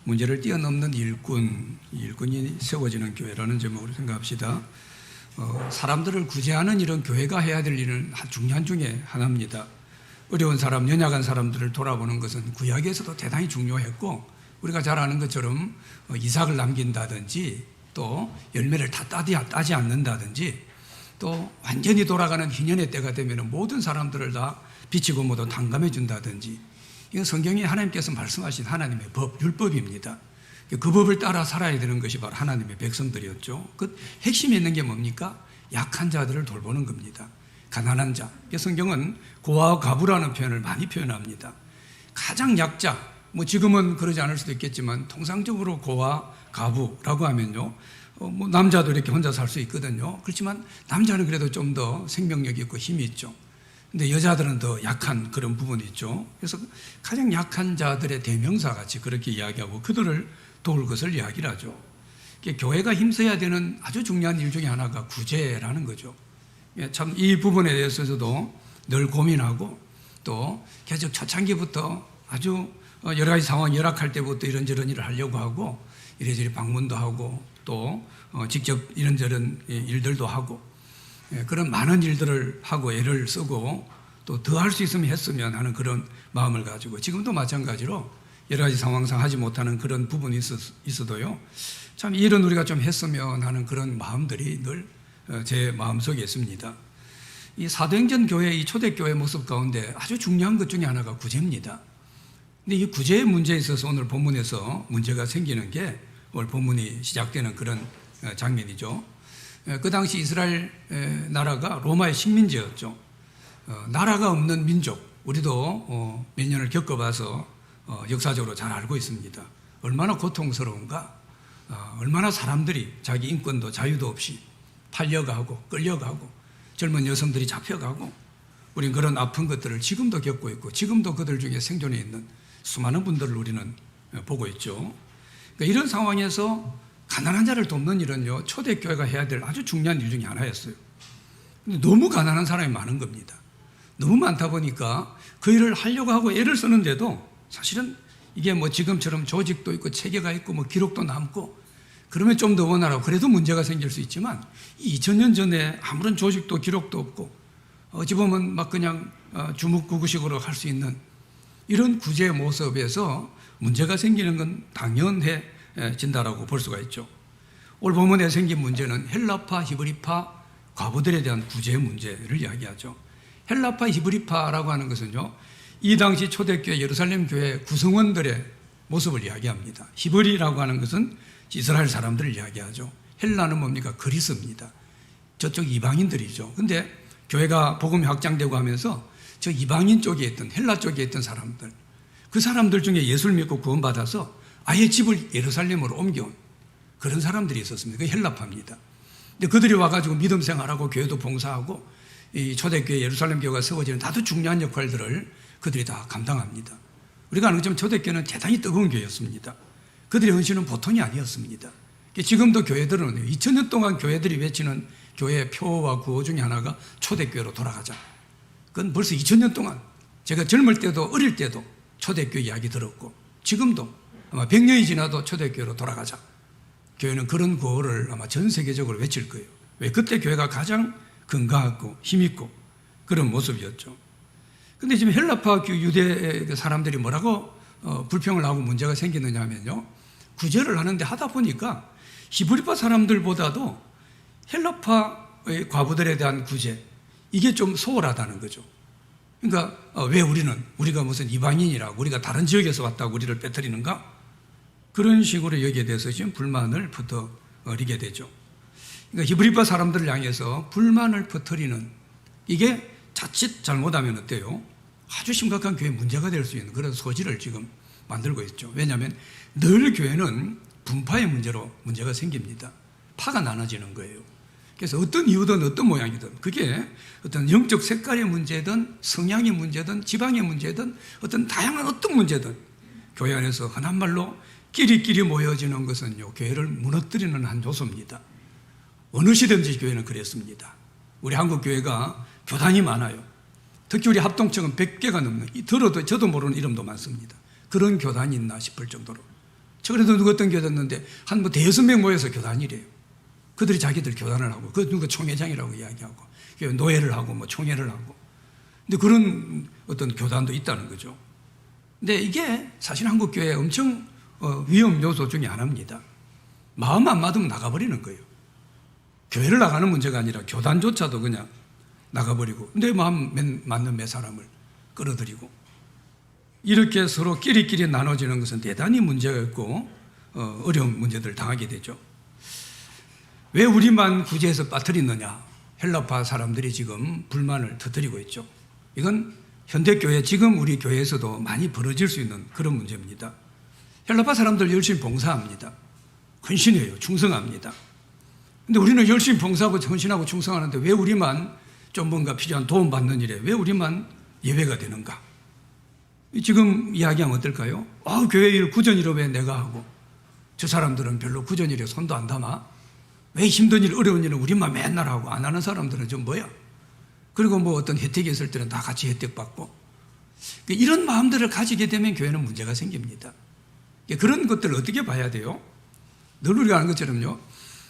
문제를 뛰어넘는 일꾼이 세워지는 교회라는 제목으로 생각합시다. 사람들을 구제하는 이런 교회가 해야 될 일은 중요한 중에 하나입니다. 어려운 사람, 연약한 사람들을 돌아보는 것은 구약에서도 대단히 중요했고, 우리가 잘 아는 것처럼 이삭을 남긴다든지 또 열매를 다 따지 않는다든지 또 완전히 돌아가는 희년의 때가 되면 모든 사람들을 다 비치고 모두 탕감해 준다든지, 이건 성경에 하나님께서 말씀하신 하나님의 법, 율법입니다. 그 법을 따라 살아야 되는 것이 바로 하나님의 백성들이었죠. 그 핵심에 있는 게 뭡니까? 약한 자들을 돌보는 겁니다. 가난한 자. 성경은 고아와 과부라는 표현을 많이 표현합니다. 가장 약자, 지금은 그러지 않을 수도 있겠지만 통상적으로 고아, 과부라고 하면요, 남자도 이렇게 혼자 살 수 있거든요. 그렇지만 남자는 그래도 좀 더 생명력이 있고 힘이 있죠. 근데 여자들은 더 약한 그런 부분이 있죠. 그래서 가장 약한 자들의 대명사 같이 그렇게 이야기하고 그들을 도울 것을 이야기를 하죠. 교회가 힘써야 되는 아주 중요한 일 중에 하나가 구제라는 거죠. 참 이 부분에 대해서도 늘 고민하고, 또 계속 초창기부터 아주 여러 가지 상황이 열악할 때부터 이런저런 일을 하려고 하고, 이래저래 방문도 하고 또 직접 이런저런 일들도 하고, 그런 많은 일들을 하고 애를 쓰고 또 더 할 수 있으면 했으면 하는 그런 마음을 가지고, 지금도 마찬가지로 여러 가지 상황상 하지 못하는 그런 부분이 있어도요, 참 이 일은 우리가 좀 했으면 하는 그런 마음들이 늘 제 마음속에 있습니다. 이 사도행전 교회, 이 초대교회 모습 가운데 아주 중요한 것 중에 하나가 구제입니다. 근데 이 구제의 문제에 있어서 오늘 본문에서 문제가 생기는 게 오늘 본문이 시작되는 그런 장면이죠. 그 당시 이스라엘 나라가 로마의 식민지였죠. 나라가 없는 민족, 우리도 몇 년을 겪어봐서 역사적으로 잘 알고 있습니다. 얼마나 고통스러운가, 얼마나 사람들이 자기 인권도 자유도 없이 팔려가고 끌려가고 젊은 여성들이 잡혀가고, 우린 그런 아픈 것들을 지금도 겪고 있고 지금도 그들 중에 생존해 있는 수많은 분들을 우리는 보고 있죠. 그러니까 이런 상황에서 가난한 자를 돕는 일은요, 초대교회가 해야 될 아주 중요한 일 중에 하나였어요. 근데 너무 가난한 사람이 많은 겁니다. 너무 많다 보니까 그 일을 하려고 하고 애를 쓰는데도 사실은 이게 지금처럼 조직도 있고 체계가 있고 기록도 남고 그러면 좀 더 원활하고 그래도 문제가 생길 수 있지만, 2000년 전에 아무런 조직도 기록도 없고 어찌 보면 그냥 주묵구구식으로 할 수 있는 이런 구제 모습에서 문제가 생기는 건 당연해진다라고 볼 수가 있죠. 오늘 본문에 생긴 문제는 헬라파, 히브리파 과부들에 대한 구제 문제를 이야기하죠. 헬라파, 히브리파라고 하는 것은요, 이 당시 초대교회 예루살렘 교회 구성원들의 모습을 이야기합니다. 히브리라고 하는 것은 이스라엘 사람들을 이야기하죠. 헬라는 뭡니까? 그리스입니다. 저쪽 이방인들이죠. 근데 교회가 복음이 확장되고 하면서 저 이방인 쪽에 있던, 헬라 쪽에 있던 사람들, 그 사람들 중에 예수를 믿고 구원받아서 아예 집을 예루살렘으로 옮겨온 그런 사람들이 있었습니다. 그게 헬라파입니다. 근데 그들이 와가지고 믿음 생활하고 교회도 봉사하고 이 초대교회 예루살렘 교회가 세워지는 아주 중요한 역할들을 그들이 다 감당합니다. 우리가 아는 것처럼 초대교회는 대단히 뜨거운 교회였습니다. 그들의 헌신은 보통이 아니었습니다. 지금도 교회들은 2000년 동안 교회들이 외치는 교회의 표와 구호 중에 하나가 초대교회로 돌아가자. 그건 벌써 2000년 동안, 제가 젊을 때도 어릴 때도 초대교회 이야기 들었고 지금도 아마 100년이 지나도 초대교회로 돌아가자. 교회는 그런 구호를 아마 전 세계적으로 외칠 거예요. 왜? 그때 교회가 가장 건강하고 힘있고 그런 모습이었죠. 근데 지금 헬라파 유대 사람들이 뭐라고 불평을 하고 문제가 생기느냐 하면요, 구제를 하는데 하다 보니까 히브리파 사람들보다도 헬라파의 과부들에 대한 구제, 이게 좀 소홀하다는 거죠. 그러니까 왜 우리가 무슨 이방인이라고, 우리가 다른 지역에서 왔다고 우리를 빼뜨리는가? 그런 식으로 여기에 대해서 지금 불만을 퍼뜨리게 되죠. 그러니까 히브리파 사람들을 향해서 불만을 퍼뜨리는, 이게 자칫 잘못하면 어때요? 아주 심각한 교회 문제가 될 수 있는 그런 소지를 지금 만들고 있죠. 왜냐하면 늘 교회는 분파의 문제로 문제가 생깁니다. 파가 나눠지는 거예요. 그래서 어떤 이유든 어떤 모양이든, 그게 어떤 영적 색깔의 문제든 성향의 문제든 지방의 문제든 어떤 다양한 어떤 문제든 교회 안에서 흔한 말로 끼리끼리 모여지는 것은요, 교회를 무너뜨리는 한 요소입니다. 어느 시대든지 교회는 그랬습니다. 우리 한국 교회가 교단이 많아요. 특히 우리 합동청은 100개가 넘는, 들어도 저도 모르는 이름도 많습니다. 그런 교단이 있나 싶을 정도로 최근에도 누가 어떤 교단인데 한 뭐 대여섯 명 모여서 교단이래요. 그들이 자기들 교단을 하고 그 누가 총회장이라고 이야기하고 노예를 하고 뭐 총회를 하고. 근데 그런 어떤 교단도 있다는 거죠. 근데 이게 사실 한국 교회의 엄청 위험 요소 중에 하나입니다. 마음 안 맞으면 나가버리는 거예요. 교회를 나가는 문제가 아니라 교단조차도 그냥 나가버리고 내 마음 맞는 몇 사람을 끌어들이고 이렇게 서로 끼리끼리 나눠지는 것은 대단히 문제가 있고 어려운 문제들을 당하게 되죠. 왜 우리만 구제해서 빠뜨리느냐? 헬라파 사람들이 지금 불만을 터뜨리고 있죠. 이건 현대교회 지금 우리 교회에서도 많이 벌어질 수 있는 그런 문제입니다. 헬라파 사람들 열심히 봉사합니다. 헌신해요. 충성합니다. 근데 우리는 열심히 봉사하고 헌신하고 충성하는데 왜 우리만 좀 뭔가 필요한 도움받는 일에 왜 우리만 예외가 되는가? 지금 이야기하면 어떨까요? 교회 일 구전일을 왜 내가 하고 저 사람들은 별로 구전일에 손도 안 담아? 왜 힘든 일 어려운 일은 우리만 맨날 하고 안 하는 사람들은 좀 뭐야? 그리고 뭐 어떤 혜택이 있을 때는 다 같이 혜택 받고 이런 마음들을 가지게 되면 교회는 문제가 생깁니다. 그런 것들을 어떻게 봐야 돼요? 늘 우리가 아는 것처럼요.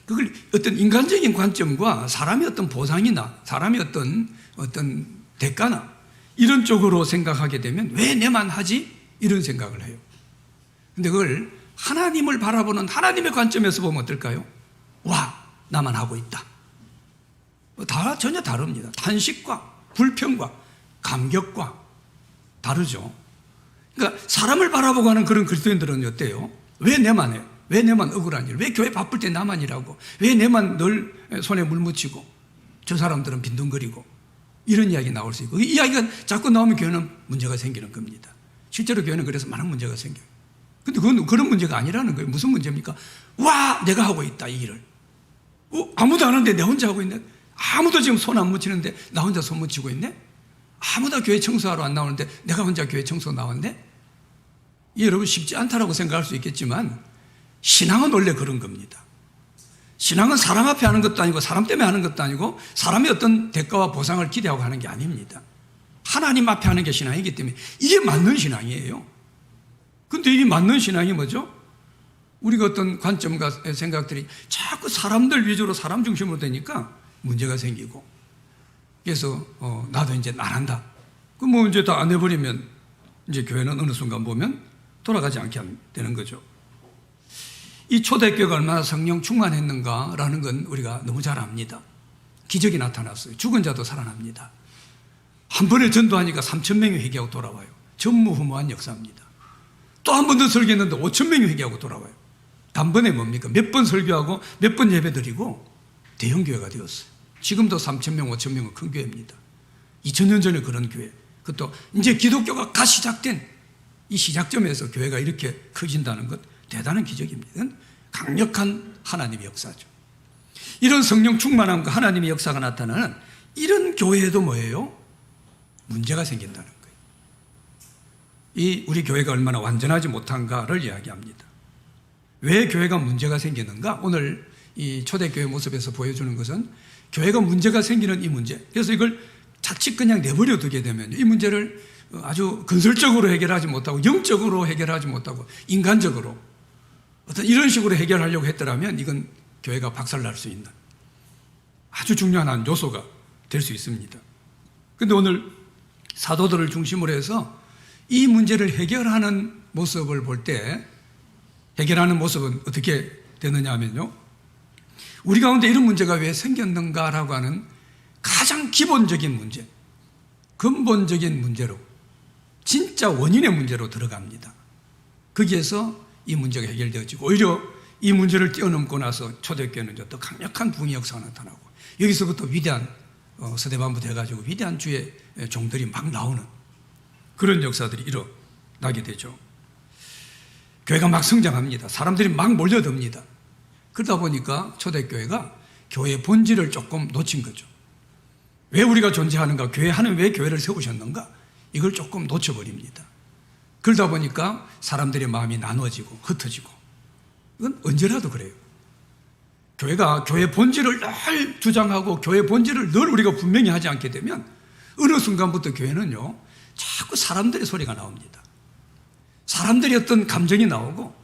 그걸 어떤 인간적인 관점과 사람의 어떤 보상이나 사람의 어떤 대가나 이런 쪽으로 생각하게 되면 왜 내만 하지? 이런 생각을 해요. 근데 그걸 하나님을 바라보는 하나님의 관점에서 보면 어떨까요? 와, 나만 하고 있다. 다 전혀 다릅니다. 탄식과 불평과 감격과 다르죠. 그러니까 사람을 바라보고 하는 그런 그리스도인들은 어때요? 왜 내만 해요? 왜 내만 억울한 일? 왜 교회 바쁠 때 나만 일하고? 왜 내만 늘 손에 물 묻히고? 저 사람들은 빈둥거리고? 이런 이야기 나올 수 있고 이 이야기가 자꾸 나오면 교회는 문제가 생기는 겁니다. 실제로 교회는 그래서 많은 문제가 생겨요. 근데 그건 그런 문제가 아니라는 거예요. 무슨 문제입니까? 와, 내가 하고 있다 이 일을. 아무도 안 하는데 내 혼자 하고 있네. 아무도 지금 손 안 묻히는데 나 혼자 손 묻히고 있네. 아무도 교회 청소하러 안 나오는데 내가 혼자 교회 청소 나왔네. 여러분 쉽지 않다라고 생각할 수 있겠지만 신앙은 원래 그런 겁니다. 신앙은 사람 앞에 하는 것도 아니고 사람 때문에 하는 것도 아니고 사람의 어떤 대가와 보상을 기대하고 하는 게 아닙니다. 하나님 앞에 하는 게 신앙이기 때문에 이게 맞는 신앙이에요. 근데 이 맞는 신앙이 뭐죠? 우리가 어떤 관점과 생각들이 자꾸 사람들 위주로 사람 중심으로 되니까 문제가 생기고 그래서 나도 이제 나란다. 그럼 뭐 이제 다 안 해버리면 이제 교회는 어느 순간 보면 돌아가지 않게 되는 거죠. 이 초대교회가 얼마나 성령 충만했는가라는 건 우리가 너무 잘 압니다. 기적이 나타났어요. 죽은 자도 살아납니다. 한 번에 전도하니까 3,000명이 회개하고 돌아와요. 전무후무한 역사입니다. 또 한 번 더 설교했는데 5,000명이 회개하고 돌아와요. 단번에 뭡니까? 몇 번 설교하고 몇 번 예배드리고 대형교회가 되었어요. 지금도 3,000명, 5,000명은 큰 교회입니다. 2000년 전에 그런 교회. 그것도 이제 기독교가 갓 시작된 이 시작점에서 교회가 이렇게 커진다는 것 대단한 기적입니다. 이건 강력한 하나님의 역사죠. 이런 성령 충만함과 하나님의 역사가 나타나는 이런 교회에도 뭐예요? 문제가 생긴다는 거예요. 이 우리 교회가 얼마나 완전하지 못한가를 이야기합니다. 왜 교회가 문제가 생기는가? 오늘 이 초대교회 모습에서 보여주는 것은 교회가 문제가 생기는 이 문제. 그래서 이걸 자칫 그냥 내버려 두게 되면 이 문제를 아주 건설적으로 해결하지 못하고 영적으로 해결하지 못하고 인간적으로 어떤 이런 식으로 해결하려고 했더라면 이건 교회가 박살날 수 있는 아주 중요한 한 요소가 될 수 있습니다. 그런데 오늘 사도들을 중심으로 해서 이 문제를 해결하는 모습을 볼 때 해결하는 모습은 어떻게 되느냐 하면요. 우리 가운데 이런 문제가 왜 생겼는가라고 하는 가장 기본적인 문제, 근본적인 문제로 진짜 원인의 문제로 들어갑니다. 거기에서 이 문제가 해결되어지고 오히려 이 문제를 뛰어넘고 나서 초대교회는 또 강력한 부흥의 역사가 나타나고 여기서부터 위대한 서대반부터 해가지고 위대한 주의 종들이 막 나오는 그런 역사들이 일어나게 되죠. 교회가 막 성장합니다. 사람들이 막 몰려듭니다. 그러다 보니까 초대교회가 교회의 본질을 조금 놓친 거죠. 왜 우리가 존재하는가? 하나님 왜 교회를 세우셨는가? 이걸 조금 놓쳐버립니다. 그러다 보니까 사람들의 마음이 나눠지고 흩어지고 이건 언제라도 그래요. 교회가 교회 본질을 늘 주장하고 교회 본질을 늘 우리가 분명히 하지 않게 되면 어느 순간부터 교회는요 자꾸 사람들의 소리가 나옵니다. 사람들의 어떤 감정이 나오고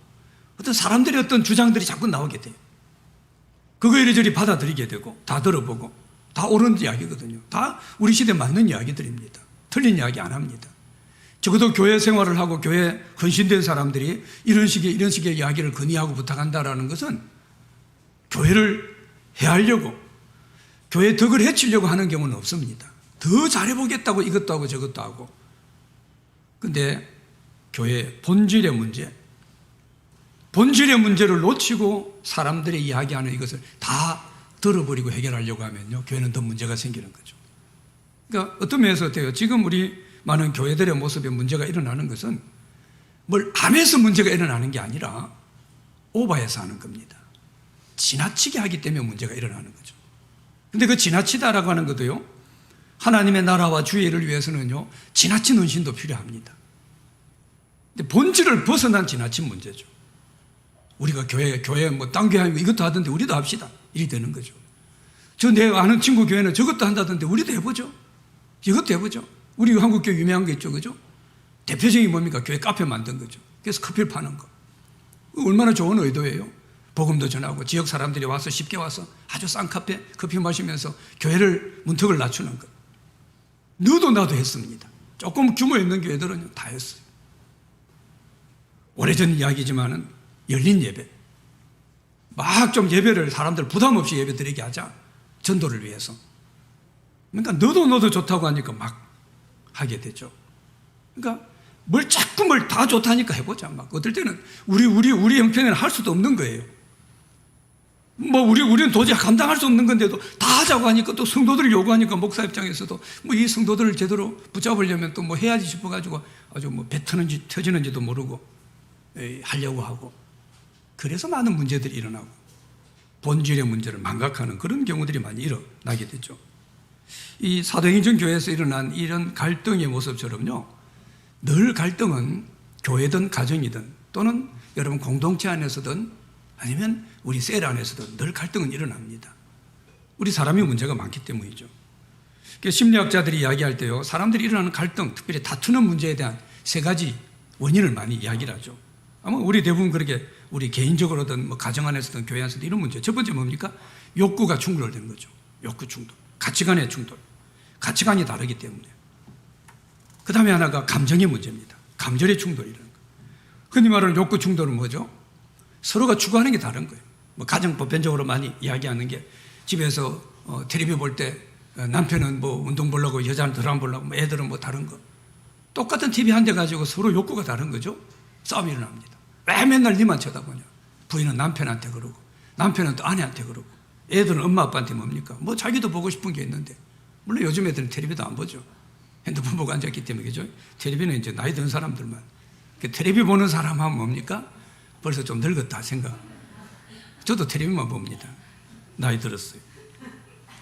어떤 사람들의 어떤 주장들이 자꾸 나오게 돼요. 그거 이리저리 받아들이게 되고 다 들어보고 다 옳은 이야기거든요. 다 우리 시대에 맞는 이야기들입니다. 틀린 이야기 안 합니다. 적어도 교회 생활을 하고 교회 헌신된 사람들이 이런 식의 이야기를 건의하고 부탁한다라는 것은 교회를 해하려고 교회 덕을 해치려고 하는 경우는 없습니다. 더 잘해보겠다고 이것도 하고 저것도 하고. 근데 교회의 본질의 문제를 놓치고 사람들이 이야기하는 이것을 다 들어버리고 해결하려고 하면요, 교회는 더 문제가 생기는 거죠. 그러니까 어떤 면에서 어때요? 지금 우리 많은 교회들의 모습에 문제가 일어나는 것은 뭘 안 해서 문제가 일어나는 게 아니라 오버해서 하는 겁니다. 지나치게 하기 때문에 문제가 일어나는 거죠. 근데 그 지나치다라고 하는 것도요, 하나님의 나라와 주의 일을 위해서는요, 지나친 헌신도 필요합니다. 근데 본질을 벗어난 지나친 문제죠. 우리가 교회 뭐 딴 교회 하면 이것도 하던데 우리도 합시다. 이리 되는 거죠. 내 아는 친구 교회는 저것도 한다던데 우리도 해보죠. 이것도 해보죠. 우리 한국교회 유명한 게 있죠. 그죠? 대표적인 뭡니까? 교회 카페 만든 거죠. 그래서 커피를 파는 거. 얼마나 좋은 의도예요. 복음도 전하고 지역 사람들이 와서 쉽게 와서 아주 싼 커피 마시면서 교회를 문턱을 낮추는 것. 너도 나도 했습니다. 조금 규모 있는 교회들은 다 했어요. 오래전 이야기지만은 열린 예배. 막 좀 예배를 사람들 부담 없이 예배 드리게 하자. 전도를 위해서. 그러니까 너도 좋다고 하니까 막 하게 되죠. 그러니까 뭘 다 좋다니까 해보자. 막 어떨 때는 우리 형편에는 할 수도 없는 거예요. 뭐 우리는 도저히 감당할 수 없는 건데도 다 하자고 하니까 또 성도들이 요구하니까 목사 입장에서도 뭐 이 성도들을 제대로 붙잡으려면 또 뭐 해야지 싶어가지고 아주 뭐 배 터지는지도 모르고 하려고 하고, 그래서 많은 문제들이 일어나고 본질의 문제를 망각하는 그런 경우들이 많이 일어나게 되죠. 이 사도행전 교회에서 일어난 이런 갈등의 모습처럼요, 늘 갈등은 교회든 가정이든 또는 여러분 공동체 안에서든 아니면 우리 셀 안에서든 늘 갈등은 일어납니다. 우리 사람이 문제가 많기 때문이죠. 심리학자들이 이야기할 때요, 사람들이 일어나는 갈등, 특별히 다투는 문제에 대한 세 가지 원인을 많이 이야기를 하죠. 아마 우리 대부분 그렇게 우리 개인적으로든 뭐 가정 안에서든 교회 안에서든 이런 문제. 첫 번째 뭡니까? 욕구가 충돌되는 거죠. 욕구 충돌. 가치관의 충돌. 가치관이 다르기 때문에. 그 다음에 하나가 감정의 문제입니다. 감정의 충돌이라는 거. 흔히 말하는 욕구 충돌은 뭐죠? 서로가 추구하는 게 다른 거예요. 뭐 가정 보편적으로 많이 이야기하는 게 집에서 텔레비 볼 때 남편은 뭐 운동 보려고 여자는 드라마 보려고 뭐 애들은 뭐 다른 거. 똑같은 TV 한 대 가지고 서로 욕구가 다른 거죠. 싸움이 일어납니다. 왜 맨날 니만 쳐다보냐. 부인은 남편한테 그러고 남편은 또 아내한테 그러고 애들은 엄마 아빠한테 뭡니까? 뭐 자기도 보고 싶은 게 있는데, 물론 요즘 애들은 텔레비도 안 보죠. 핸드폰 보고 앉았기 때문에. 그죠? 텔레비는 이제 나이 든 사람들만. 텔레비 보는 사람 하면 뭡니까? 벌써 좀 늙었다 생각. 저도 텔레비만 봅니다. 나이 들었어요.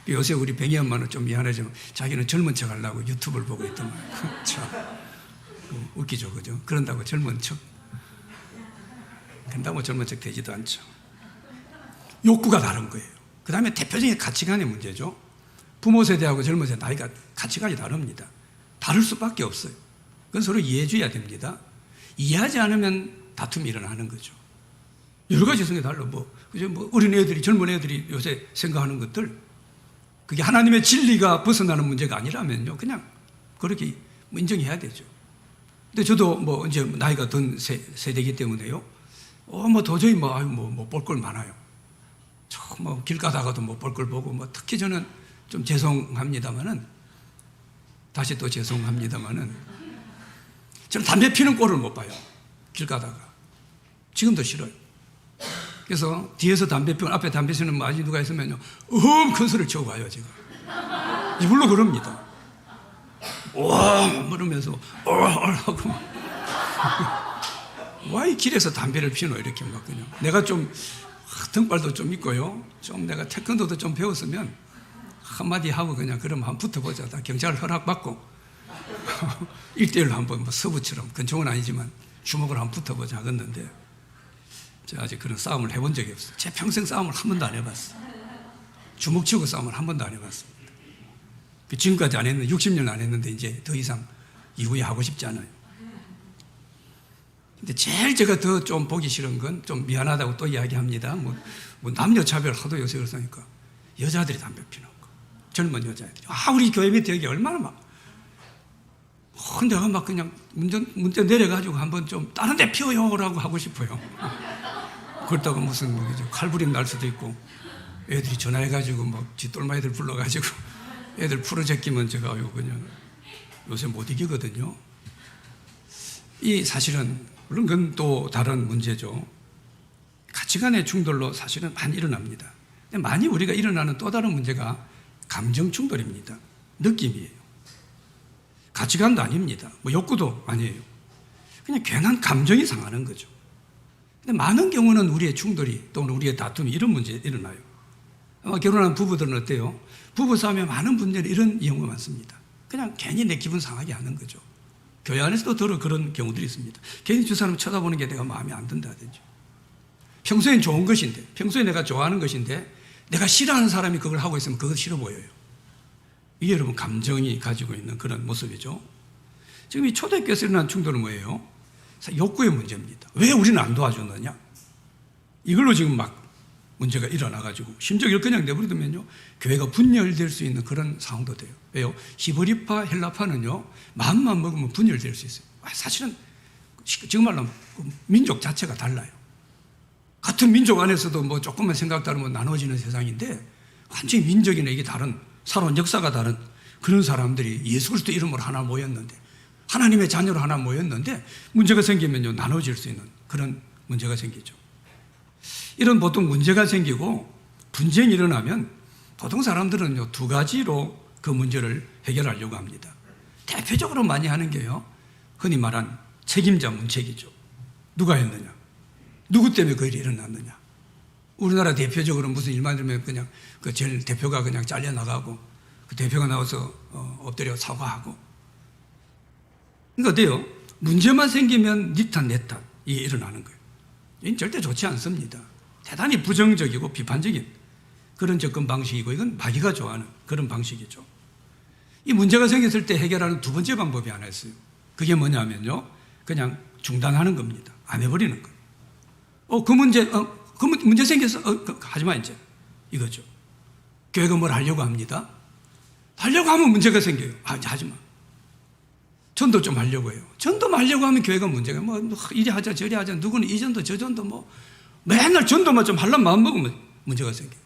요새 우리 뱅이 엄마는 좀 미안하지만 자기는 젊은 척 하려고 유튜브를 보고 있더만. 참 웃기죠. 그죠? 그런다고 젊은 척. 그런다고 젊은 척 되지도 않죠. 욕구가 다른 거예요. 그 다음에 대표적인 가치관의 문제죠. 부모 세대하고 젊은 세대 나이가 가치관이 다릅니다. 다를 수밖에 없어요. 그건 서로 이해해 줘야 됩니다. 이해하지 않으면 다툼이 일어나는 거죠. 여러 가지 생각이 달라. 그죠? 어린 애들이, 젊은 애들이 요새 생각하는 것들, 그게 하나님의 진리가 벗어나는 문제가 아니라면요, 그냥 그렇게 인정해야 되죠. 근데 저도 이제 나이가 든 세대이기 때문에요, 도저히 볼 걸 많아요. 길 가다가도 볼 걸 보고, 특히 저는 좀 죄송합니다만은, 다시 또 죄송합니다만은, 저는 담배 피는 꼴을 못 봐요. 길 가다가. 지금도 싫어요. 그래서 뒤에서 담배 피우고 앞에 담배 피우는 아직 누가 있으면요, 큰 소리를 치고 가요, 제가. 이불로 그럽니다. 와, 그러면서, 하고. 와, 이 길에서 담배를 피노, 이렇게 막 그냥. 내가 좀, 등발도 좀 있고요. 좀 내가 태권도도 좀 배웠으면, 한마디 하고 그냥 그럼 한번 붙어보자. 다 경찰 허락받고, 1대1로 한번 서부처럼, 근총은 아니지만, 주먹을 한번 붙어보자 하겠는데, 제가 아직 그런 싸움을 해본 적이 없어요. 제 평생 싸움을 한 번도 안 해봤어요. 주먹 치고 싸움을 한 번도 안 해봤습니다. 지금까지 안 했는데, 60년 안 했는데, 이제 더 이상 이후에 하고 싶지 않아요. 근데 제일 제가 더 좀 보기 싫은 건 좀 미안하다고 또 이야기합니다. 뭐 남녀 차별 하도 요새 그러니까 여자들이 담배 피는 거. 젊은 여자애들이. 우리 교회 밑에 여기 얼마나 막. 내가 막 그냥 문제 내려가지고 한번 좀 다른 데 피워요라고 하고 싶어요. 그렇다고 무슨 칼부림 날 수도 있고 애들이 전화해가지고 막 쥐똘마애들 불러가지고 애들 풀어제끼면 제가 그냥 요새 못 이기거든요. 이 사실은 물론 그건 또 다른 문제죠. 가치관의 충돌로 사실은 많이 일어납니다. 근데 많이 우리가 일어나는 또 다른 문제가 감정 충돌입니다. 느낌이에요. 가치관도 아닙니다. 욕구도 아니에요. 그냥 괜한 감정이 상하는 거죠. 근데 많은 경우는 우리의 충돌이 또는 우리의 다툼이 이런 문제에 일어나요. 아마 결혼한 부부들은 어때요? 부부 싸움에 많은 분들이 이런 경우가 많습니다. 그냥 괜히 내 기분 상하게 하는 거죠. 교회 안에서도 더러 그런 경우들이 있습니다. 괜히 저 사람 쳐다보는 게 내가 마음에 안 든다든지. 평소엔 좋은 것인데, 평소에 내가 좋아하는 것인데 내가 싫어하는 사람이 그걸 하고 있으면 그거 싫어 보여요. 이게 여러분 감정이 가지고 있는 그런 모습이죠. 지금 이 초대교회에서 일어난 충돌은 뭐예요? 욕구의 문제입니다. 왜 우리는 안 도와주느냐? 이걸로 지금 막 문제가 일어나가지고 심지어 이걸 그냥 내버려두면요 교회가 분열될 수 있는 그런 상황도 돼요. 왜요? 히브리파, 헬라파는요 마음만 먹으면 분열될 수 있어요. 사실은 지금 말로 민족 자체가 달라요. 같은 민족 안에서도 조금만 생각 다르면 나눠지는 세상인데 완전히 민족이나 이게 다른 살아온 역사가 다른 그런 사람들이 예수 그리스도 이름으로 하나 모였는데 하나님의 자녀로 하나 모였는데 문제가 생기면요 나눠질 수 있는 그런 문제가 생기죠. 이런 보통 문제가 생기고 분쟁이 일어나면 보통 사람들은요 두 가지로 그 문제를 해결하려고 합니다. 대표적으로 많이 하는 게요 흔히 말한 책임자 문책이죠. 누가 했느냐? 누구 때문에 그 일이 일어났느냐? 우리나라 대표적으로 무슨 일만 일어나면 그냥 그 제일 대표가 그냥 잘려나가고 그 대표가 나와서 엎드려 사과하고. 그러니까 어때요? 문제만 생기면 니 탓, 내 탓, 이게 일어나는 거예요. 이건 절대 좋지 않습니다. 대단히 부정적이고 비판적인 그런 접근 방식이고 이건 마귀가 좋아하는 그런 방식이죠. 이 문제가 생겼을 때 해결하는 두 번째 방법이 하나 있어요. 그게 뭐냐면요. 그냥 중단하는 겁니다. 안 해버리는 거예요. 그 문제 생겼어. 하지마 이제. 이거죠. 교회가 뭘 하려고 합니다. 하려고 하면 문제가 생겨요. 하지마. 전도 좀 하려고 해요. 전도 하려고 하면 교회가 문제가 이리 하자 저리 하자 누구는 이 전도 저 전도 맨날 전도만 좀 하려면 마음 먹으면 문제가 생겨요.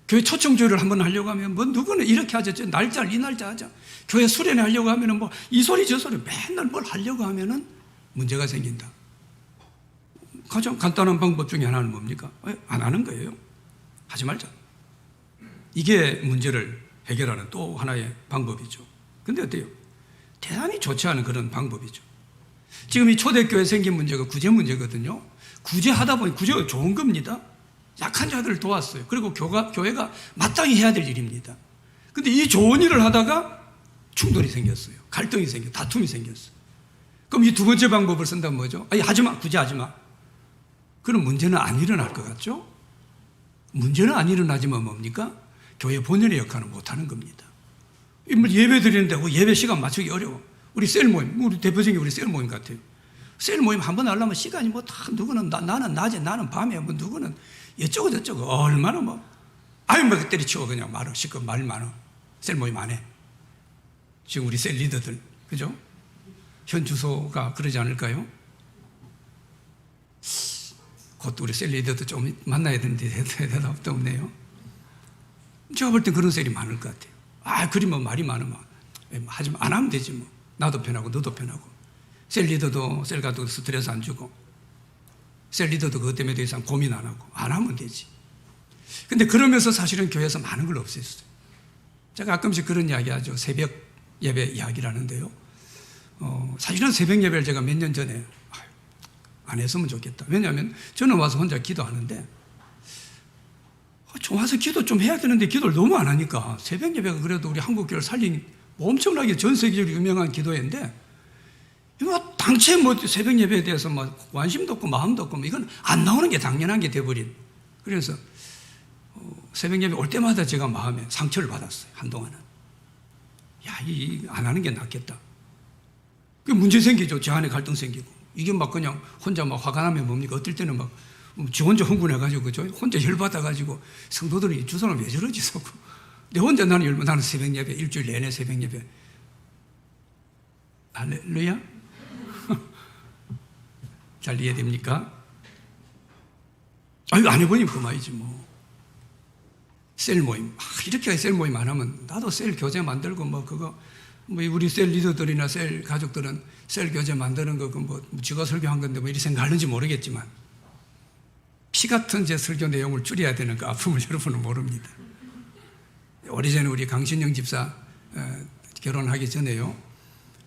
교회 초청조회를 한번 하려고 하면 누구는 이렇게 하자 저 날짜 이 날짜 하자. 교회 수련회 하려고 하면은 이 소리 저 소리 맨날 뭘 하려고 하면은 문제가 생긴다. 가장 간단한 방법 중에 하나는 뭡니까? 안 하는 거예요. 하지 말자. 이게 문제를 해결하는 또 하나의 방법이죠. 근데 어때요? 대단히 좋지 않은 그런 방법이죠. 지금 이 초대교회에 생긴 문제가 구제 문제거든요. 구제하다 보니 구제가 좋은 겁니다. 약한 자들을 도왔어요. 그리고 교회가 마땅히 해야 될 일입니다. 근데 이 좋은 일을 하다가 충돌이 생겼어요. 갈등이 생겼어요. 다툼이 생겼어요. 그럼 이 두 번째 방법을 쓴다면 뭐죠? 하지마, 구제하지마. 그럼 문제는 안 일어날 것 같죠? 문제는 안 일어나지만 뭡니까? 교회 본연의 역할은 못하는 겁니다. 예배 드리는데 예배 시간 맞추기 어려워. 우리 셀 모임, 우리 대표적인 우리 셀 모임 같아요. 셀 모임 한번 하려면 시간이 다 누구는 나는 낮에 나는 밤에 누구는 이쪽고 저쪽고 얼마나 때리치고 그냥 말어 시끄러 말 많어. 셀 모임 안 해. 지금 우리 셀 리더들 그죠? 현 주소가 그러지 않을까요? 곧 우리 셀 리더도 좀 만나야 되는데 대답도 없네요. 제가 볼 땐 그런 셀이 많을 것 같아요. 그러면 말이 많으면 하지만 안 하면 되지 나도 편하고 너도 편하고. 셀 리더도 셀 가도 스트레스 안 주고 셀 리더도 그것 때문에 더 이상 고민 안 하고 안 하면 되지. 근데 그러면서 사실은 교회에서 많은 걸 없앴어요. 제가 가끔씩 그런 이야기 하죠. 새벽 예배 이야기를 하는데요. 사실은 새벽 예배를 제가 몇 년 전에 안 했으면 좋겠다. 왜냐하면 저는 와서 혼자 기도하는데 좀 와서 기도 좀 해야 되는데 기도를 너무 안 하니까 새벽 예배가 그래도 우리 한국 교회를 살린 엄청나게 전 세계적으로 유명한 기도회인데 당최 새벽 예배에 대해서 관심도 없고 마음도 없고 이건 안 나오는 게 당연한 게 돼버린. 그래서 새벽 예배 올 때마다 제가 마음에 상처를 받았어요. 한동안은. 안 하는 게 낫겠다. 그 문제 생기죠. 저 안에 갈등 생기고. 이게 막 그냥 혼자 막 화가 나면 뭡니까? 어떨 때는 막 지 혼자 흥분해가지고, 그죠? 혼자 열받아가지고 성도들이 저 사람 왜 저러지? 자꾸. 내 혼자 나는 새벽 예배, 일주일 내내 새벽 예배. 할렐루야? 잘 이해됩니까? 아유, 안 해보니까 그만이지 뭐. 셀 모임. 이렇게 셀 모임 안 하면 나도 셀 교재 만들고 뭐 그거 뭐 우리 셀 리더들이나 셀 가족들은 셀 교재 만드는 거 뭐 지가 설교한 건데 뭐 이리 생각하는지 모르겠지만 피 같은 제 설교 내용을 줄여야 되는 그 아픔을 여러분은 모릅니다. 오래전에 우리 강신영 집사 결혼하기 전에요.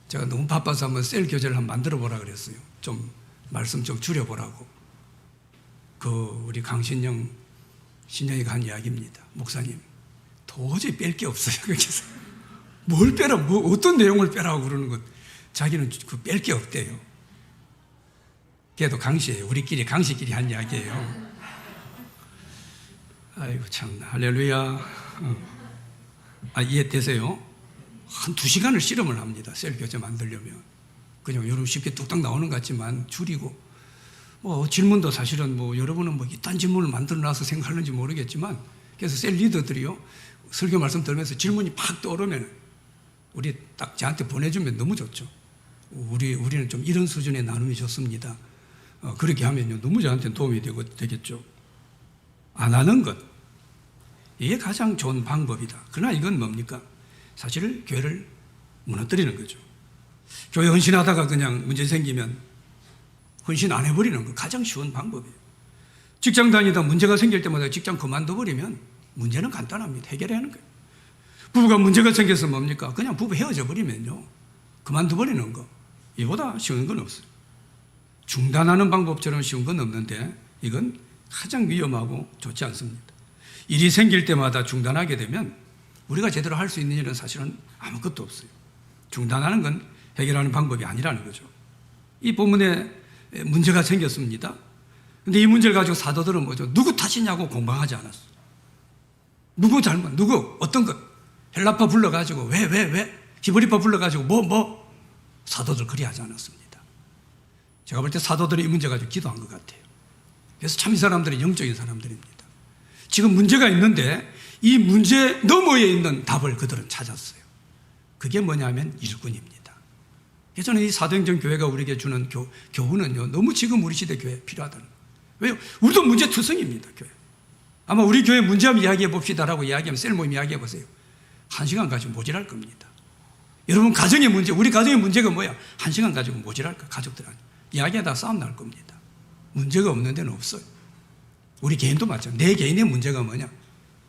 제가 너무 바빠서 한번 셀 교재를 한번 만들어 보라 그랬어요. 좀 말씀 좀 줄여보라고. 그 우리 강신영 신영이가 한 이야기입니다. 목사님 도저히 뺄 게 없어요. 그래서 뭘 빼라, 뭐 어떤 내용을 빼라고 그러는 것. 자기는 그 뺄 게 없대요. 걔도 강시예요. 우리끼리 강시끼리 한 이야기예요. 아이고 참 할렐루야. 이해되세요? 한 2시간을 실험을 합니다. 셀 교재 만들려면. 그냥 여러분 쉽게 뚝딱 나오는 것 같지만 줄이고 뭐 질문도 사실은 뭐 여러분은 뭐 이딴 질문을 만들어 놔서 생각하는지 모르겠지만 그래서 셀 리더들이요 설교 말씀 들으면서 질문이 팍 떠오르면 우리 딱 저한테 보내주면 너무 좋죠. 우리는 좀 이런 수준의 나눔이 좋습니다. 그렇게 하면요 너무 저한테 도움이 되겠죠. 안 하는 것 이게 가장 좋은 방법이다. 그러나 이건 뭡니까? 사실 교회를 무너뜨리는 거죠. 교회 헌신하다가 그냥 문제 생기면 헌신 안 해버리는 거 가장 쉬운 방법이에요. 직장 다니다 문제가 생길 때마다 직장 그만둬버리면 문제는 간단합니다. 해결해야 하는 거예요. 부부가 문제가 생겨서 뭡니까? 그냥 부부 헤어져 버리면요 그만둬버리는 거 이보다 쉬운 건 없어요. 중단하는 방법처럼 쉬운 건 없는데 이건 가장 위험하고 좋지 않습니다. 일이 생길 때마다 중단하게 되면 우리가 제대로 할 수 있는 일은 사실은 아무것도 없어요. 중단하는 건 해결하는 방법이 아니라는 거죠. 이 본문에 문제가 생겼습니다. 근데 이 문제를 가지고 사도들은 뭐죠? 누구 탓이냐고 공방하지 않았어. 누구 잘못, 누구, 어떤 것. 헬라파 불러가지고 왜? 히브리파 불러가지고 뭐. 사도들 그리 하지 않았습니다. 제가 볼 때 사도들이 이 문제 가지고 기도한 것 같아요. 그래서 참 이 사람들이 영적인 사람들입니다. 지금 문제가 있는데 이 문제 너머에 있는 답을 그들은 찾았어요. 그게 뭐냐면 일꾼입니다. 그래서 저는 이 사도행전 교회가 우리에게 주는 교훈은요 너무 지금 우리 시대 교회에 필요하다는 거예요. 왜요? 우리도 문제투성입니다. 교회. 아마 우리 교회 문제 한번 이야기해 봅시다라고 이야기하면 셀모임 이야기해 보세요. 1시간 가지고 모질할 겁니다. 여러분 가정의 문제, 우리 가정의 문제가 뭐야? 1시간 가지고 모질할 거야. 가족들한테 이야기하다 싸움 날 겁니다. 문제가 없는 데는 없어요. 우리 개인도 마찬가지. 내 개인의 문제가 뭐냐?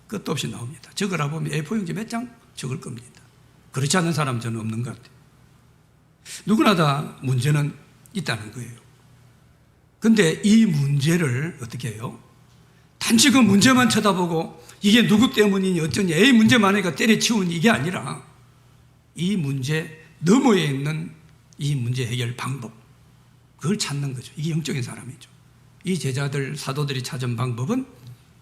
끝도 없이 나옵니다. 적으라 보면 A4용지 몇 장 적을 겁니다. 그렇지 않은 사람 저는 없는 것 같아요. 누구나 다 문제는 있다는 거예요. 근데 이 문제를 어떻게 해요? 단지 그 문제만 쳐다보고 이게 누구 때문이니 어쩌니 에이 문제 많으니까 때려치우니 이게 아니라 이 문제 너머에 있는 이 문제 해결 방법 그걸 찾는 거죠. 이게 영적인 사람이죠. 이 제자들 사도들이 찾은 방법은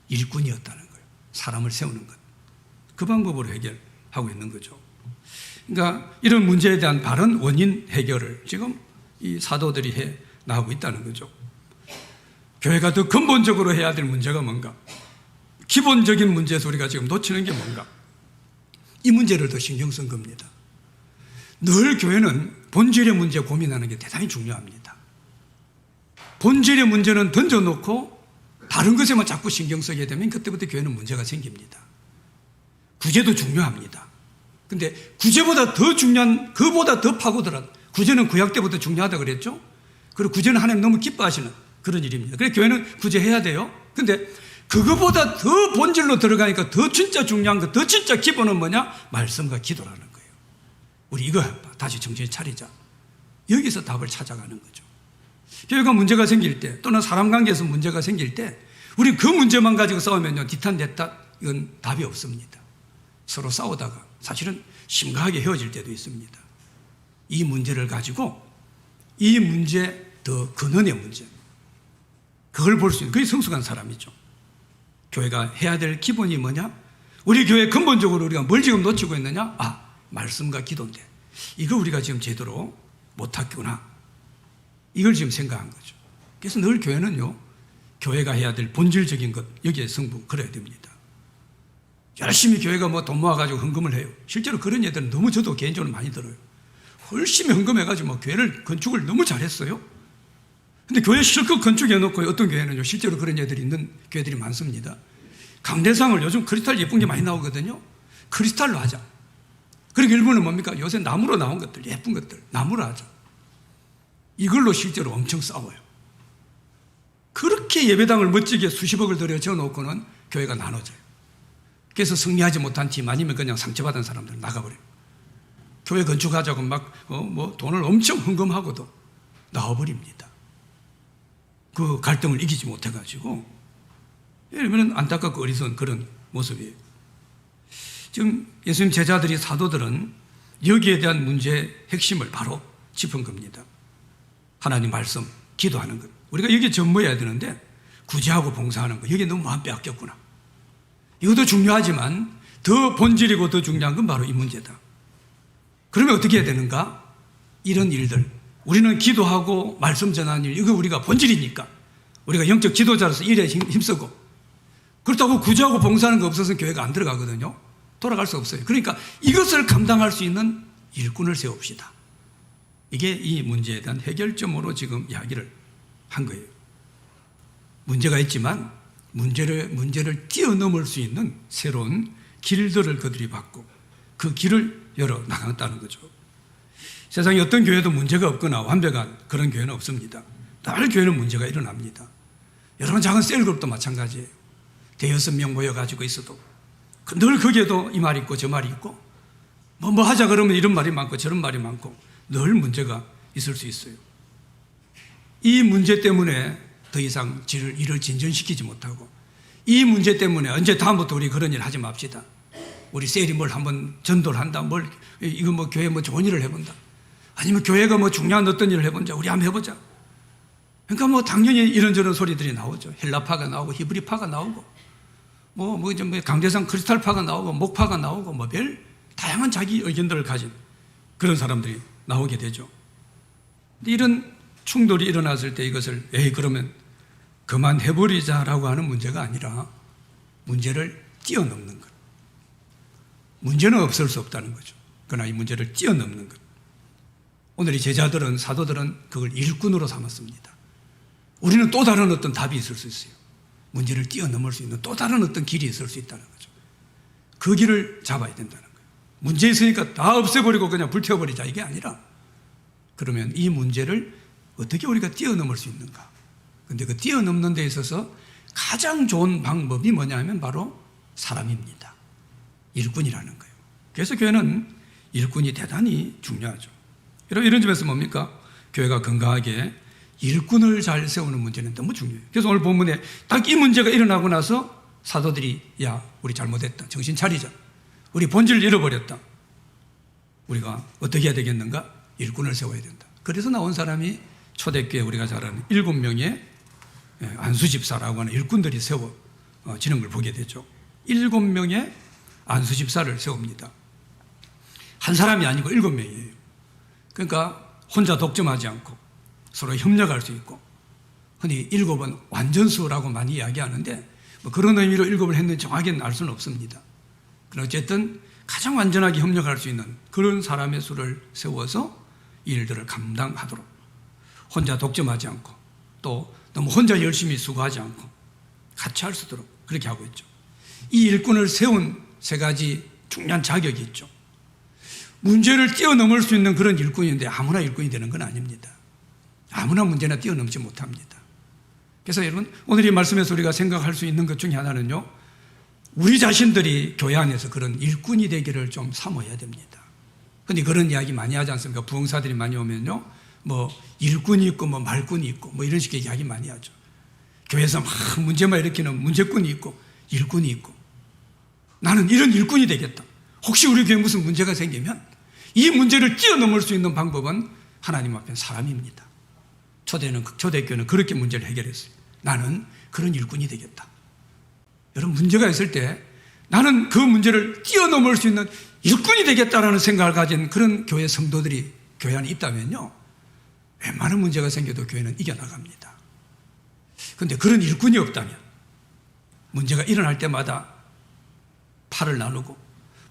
일꾼이었다는 거예요. 사람을 세우는 것. 그 방법으로 해결하고 있는 거죠. 그러니까 이런 문제에 대한 바른 원인 해결을 지금 이 사도들이 해 나가고 있다는 거죠. 교회가 더 근본적으로 해야 될 문제가 뭔가? 기본적인 문제에서 우리가 지금 놓치는 게 뭔가? 이 문제를 더 신경 쓴 겁니다. 늘 교회는 본질의 문제 고민하는 게 대단히 중요합니다. 본질의 문제는 던져놓고 다른 것에만 자꾸 신경 쓰게 되면 그때부터 교회는 문제가 생깁니다. 구제도 중요합니다. 근데 구제보다 더 중요한, 그보다 더 파고들어. 구제는 구약 때부터 중요하다 그랬죠? 그리고 구제는 하나님 너무 기뻐하시는 그런 일입니다. 그래서 교회는 구제해야 돼요. 근데 그거보다 더 본질로 들어가니까 더 진짜 중요한 거, 더 진짜 기본은 뭐냐? 말씀과 기도라는 거예요. 우리 이거 다시 정신 차리자. 여기서 답을 찾아가는 거죠. 교회가 문제가 생길 때 또는 사람 관계에서 문제가 생길 때 우리 그 문제만 가지고 싸우면요 뒤탄 내탓 이건 답이 없습니다. 서로 싸우다가 사실은 심각하게 헤어질 때도 있습니다. 이 문제를 가지고 이 문제 더 근원의 문제 그걸 볼 수 있는 그게 성숙한 사람이죠. 교회가 해야 될 기본이 뭐냐? 우리 교회 근본적으로 우리가 뭘 지금 놓치고 있느냐? 말씀과 기도인데 이거 우리가 지금 제대로 못하겠구나. 이걸 지금 생각한 거죠. 그래서 늘 교회는요, 교회가 해야 될 본질적인 것, 여기에 승부 걸어야 됩니다. 열심히 교회가 뭐 돈 모아가지고 헌금을 해요. 실제로 그런 애들은 너무 저도 개인적으로 많이 들어요. 열심히 헌금해가지고 뭐 교회를 건축을 너무 잘했어요. 근데 교회 실컷 건축해놓고 어떤 교회는요, 실제로 그런 애들이 있는 교회들이 많습니다. 강대상을 요즘 크리스탈 예쁜 게 많이 나오거든요. 크리스탈로 하자. 그리고 일부는 뭡니까? 요새 나무로 나온 것들, 예쁜 것들, 나무로 하자. 이걸로 실제로 엄청 싸워요. 그렇게 예배당을 멋지게 수십억을 들여 지어놓고는 교회가 나눠져요. 그래서 승리하지 못한 팀 아니면 그냥 상처받은 사람들 나가버려요. 교회 건축하자고 막 돈을 엄청 헌금하고도 나와버립니다. 그 갈등을 이기지 못해가지고. 이러면 안타깝고 어리석은 그런 모습이에요. 지금 예수님 제자들이, 사도들은 여기에 대한 문제의 핵심을 바로 짚은 겁니다. 하나님 말씀, 기도하는 것. 우리가 여기에 전무해야 되는데 구제하고 봉사하는 것, 여기에 너무 마음 빼앗겼구나. 이것도 중요하지만 더 본질이고 더 중요한 건 바로 이 문제다. 그러면 어떻게 해야 되는가? 이런 일들, 우리는 기도하고 말씀 전하는 일, 이거 우리가 본질이니까 우리가 영적 지도자로서 일에 힘쓰고, 그렇다고 구제하고 봉사하는 거 없어서는 교회가 안 들어가거든요. 돌아갈 수 없어요. 그러니까 이것을 감당할 수 있는 일꾼을 세웁시다. 이게 이 문제에 대한 해결점으로 지금 이야기를 한 거예요. 문제가 있지만 문제를 뛰어넘을 수 있는 새로운 길들을 그들이 받고 그 길을 열어 나갔다는 거죠. 세상에 어떤 교회도 문제가 없거나 완벽한 그런 교회는 없습니다. 늘 교회는 문제가 일어납니다. 여러분, 작은 셀그룹도 마찬가지예요. 대여섯 명 모여가지고 있어도 늘 거기에도 이 말이 있고 저 말이 있고 뭐 하자 그러면 이런 말이 많고 저런 말이 많고 늘 문제가 있을 수 있어요. 이 문제 때문에 더 이상 일을 진전시키지 못하고, 이 문제 때문에 언제 다음부터 우리 그런 일 하지 맙시다. 우리 셀이 뭘 한번 전도를 한다, 이거 뭐 교회 뭐 좋은 일을 해본다, 아니면 교회가 뭐 중요한 어떤 일을 해본다, 우리 한번 해보자. 그러니까 뭐 당연히 이런저런 소리들이 나오죠. 헬라파가 나오고 히브리파가 나오고 이제 강대상 크리스탈파가 나오고 목파가 나오고 별 다양한 자기 의견들을 가진 그런 사람들이 나오게 되죠. 이런 충돌이 일어났을 때 이것을 그러면 그만해버리자라고 하는 문제가 아니라 문제를 뛰어넘는 것. 문제는 없을 수 없다는 거죠. 그러나 이 문제를 뛰어넘는 것. 오늘 이 제자들은, 사도들은 그걸 일꾼으로 삼았습니다. 우리는 또 다른 어떤 답이 있을 수 있어요. 문제를 뛰어넘을 수 있는 또 다른 어떤 길이 있을 수 있다는 거죠. 그 길을 잡아야 된다는 거예요. 문제 있으니까 다 없애버리고 그냥 불태워버리자, 이게 아니라, 그러면 이 문제를 어떻게 우리가 뛰어넘을 수 있는가? 근데 그 뛰어넘는 데 있어서 가장 좋은 방법이 뭐냐 하면 바로 사람입니다. 일꾼이라는 거예요. 그래서 교회는 일꾼이 대단히 중요하죠. 이런 점에서 뭡니까? 교회가 건강하게 일꾼을 잘 세우는 문제는 너무 중요해요. 그래서 오늘 본문에 딱 이 문제가 일어나고 나서 사도들이, 야, 우리 잘못했다, 정신 차리자, 우리 본질을 잃어버렸다, 우리가 어떻게 해야 되겠는가? 일꾼을 세워야 된다. 그래서 나온 사람이 초대교회 우리가 잘 아는 7명의 안수집사라고 하는 일꾼들이 세워지는 걸 보게 되죠. 7명의 안수집사를 세웁니다. 한 사람이 아니고 7명이에요. 그러니까 혼자 독점하지 않고 서로 협력할 수 있고, 흔히 7은 완전수라고 많이 이야기하는데 그런 의미로 7을 했는지 정확히는 알 수는 없습니다. 그러나 어쨌든 가장 완전하게 협력할 수 있는 그런 사람의 수를 세워서 일들을 감당하도록, 혼자 독점하지 않고 또 너무 혼자 열심히 수고하지 않고 같이 할 수 있도록 그렇게 하고 있죠. 이 일꾼을 세운 세 가지 중요한 자격이 있죠. 문제를 뛰어넘을 수 있는 그런 일꾼인데 아무나 일꾼이 되는 건 아닙니다. 아무나 문제나 뛰어넘지 못합니다. 그래서 여러분, 오늘 이 말씀에서 우리가 생각할 수 있는 것 중에 하나는요, 우리 자신들이 교회 안에서 그런 일꾼이 되기를 좀 사모해야 됩니다. 근데 그런 이야기 많이 하지 않습니까? 부흥사들이 많이 오면요, 일꾼이 있고 말꾼이 있고 이런 식의 이야기 많이 하죠. 교회에서 막 문제만 일으키는 문제꾼이 있고 일꾼이 있고, 나는 이런 일꾼이 되겠다. 혹시 우리 교회에 무슨 문제가 생기면 이 문제를 뛰어넘을 수 있는 방법은 하나님 앞에 사람입니다. 초대교회는 그렇게 문제를 해결했어요. 나는 그런 일꾼이 되겠다. 여러분, 문제가 있을 때 나는 그 문제를 뛰어넘을 수 있는 일꾼이 되겠다라는 생각을 가진 그런 교회 성도들이 교회 안에 있다면요, 웬만한 문제가 생겨도 교회는 이겨나갑니다. 그런데 그런 일꾼이 없다면 문제가 일어날 때마다 팔을 나누고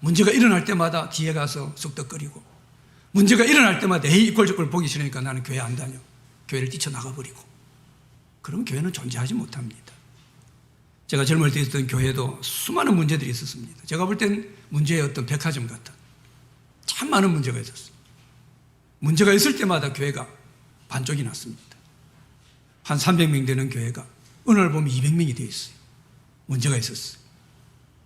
문제가 일어날 때마다 뒤에 가서 쑥덕거리고 문제가 일어날 때마다 에이 이꼴 저꼴 보기 싫으니까 나는 교회 안 다녀. 교회를 뛰쳐나가버리고 그러면 교회는 존재하지 못합니다. 제가 젊을 때 있었던 교회도 수많은 문제들이 있었습니다. 제가 볼 땐 문제의 어떤 백화점 같은 참 많은 문제가 있었어요. 문제가 있을 때마다 교회가 반쪽이 났습니다. 한 300명 되는 교회가 어느 날 보면 200명이 되어 있어요. 문제가 있었어요.